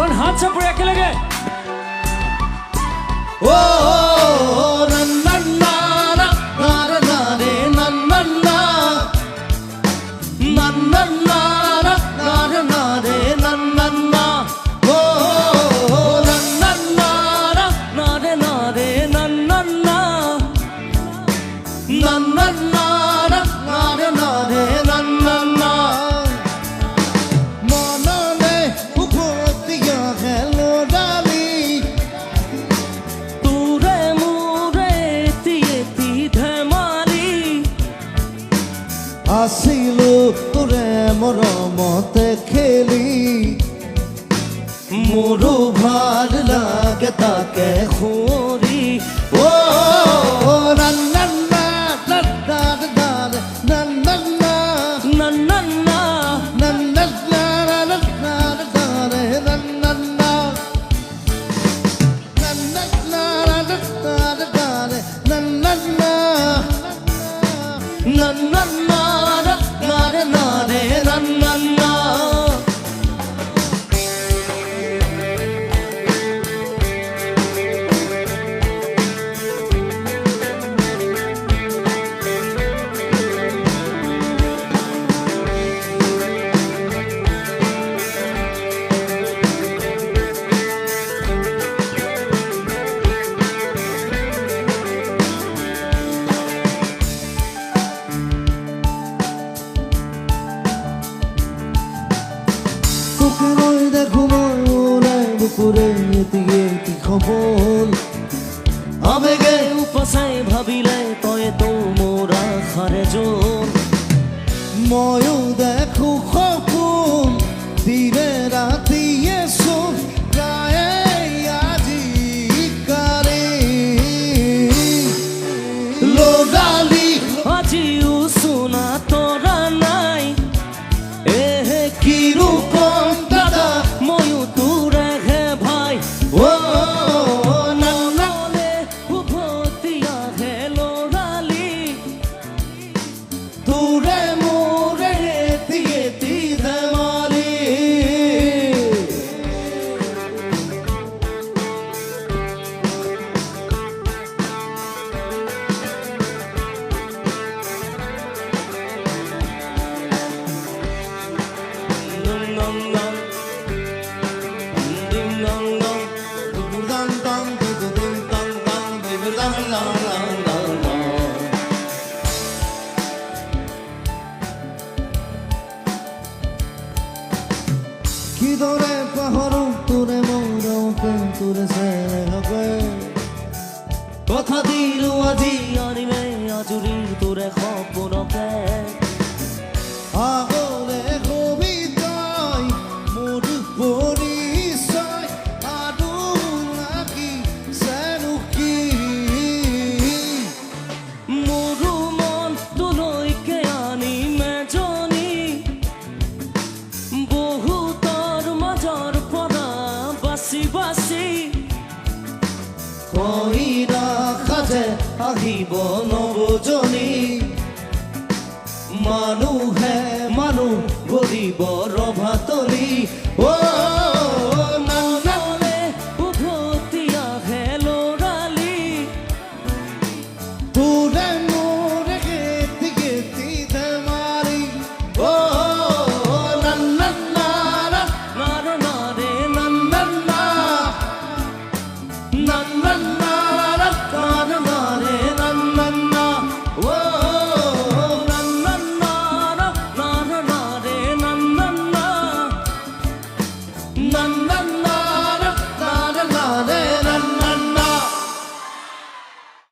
কোন হাত চাপড়ে একেলগে ও নন্নন্না নারে নারে নন্নন্না নন্নন্না নারে নারে নন্নন্না ও নন্নন্না নারে নারে নন্নন্না নন্নন্না নারে নারে নন্নন্না মননে উপতিয়া হেলো ডালি তুরে মুরে তিয়েতি ধেমালি আসিলো তোরে মরমতে খেলি মোরো ভাল লাগে তাকে খোরি ও নন্নন্না নন্নন্না নন্নন্না নন্নন্না নন্নন্না নন্নন্না নন্নন্না নন্নন্না নন্নন্না নন্নন্না নারে নারে নন্নন্না তোকে নয় দেখো নয় ওরাই বুকুরে দিয়ে কি খবর আবেগে উপাসাই ভাবিলে তয়ে তো মোরা খারে জোর ময়ও দেখো খপন দিনে রাতি এসো গায়ে আজি কারে লোগালি আজি উসুনা তোরা নাই এহে কি রূপম দাদা ময়ু তুরে হে ভাই ও নন্না নলে উভতিয়া হে লোরালি তুরে মোরে দিয়ে ধমালি নন্নন্না নন্নন্না দং দং দুদুং দং দং দুদুং দং দং দং দং কি দরে পাহরু তোরে মৌরকে তোরে সে হবে কথা দিলু আজি আনিমে আজুরি তোরে খপনকে আগলে কবিতাই মোর পরিচয় আদু নাকি সেনুকি মোরু মন তুলৈকে আনিমে জনি বহুতৰ মাজৰ পৰা বাচি বাচি কইনা খাজে আহিব নবজনী মানুহে মানুহ গৰিব ৰভাতলি ও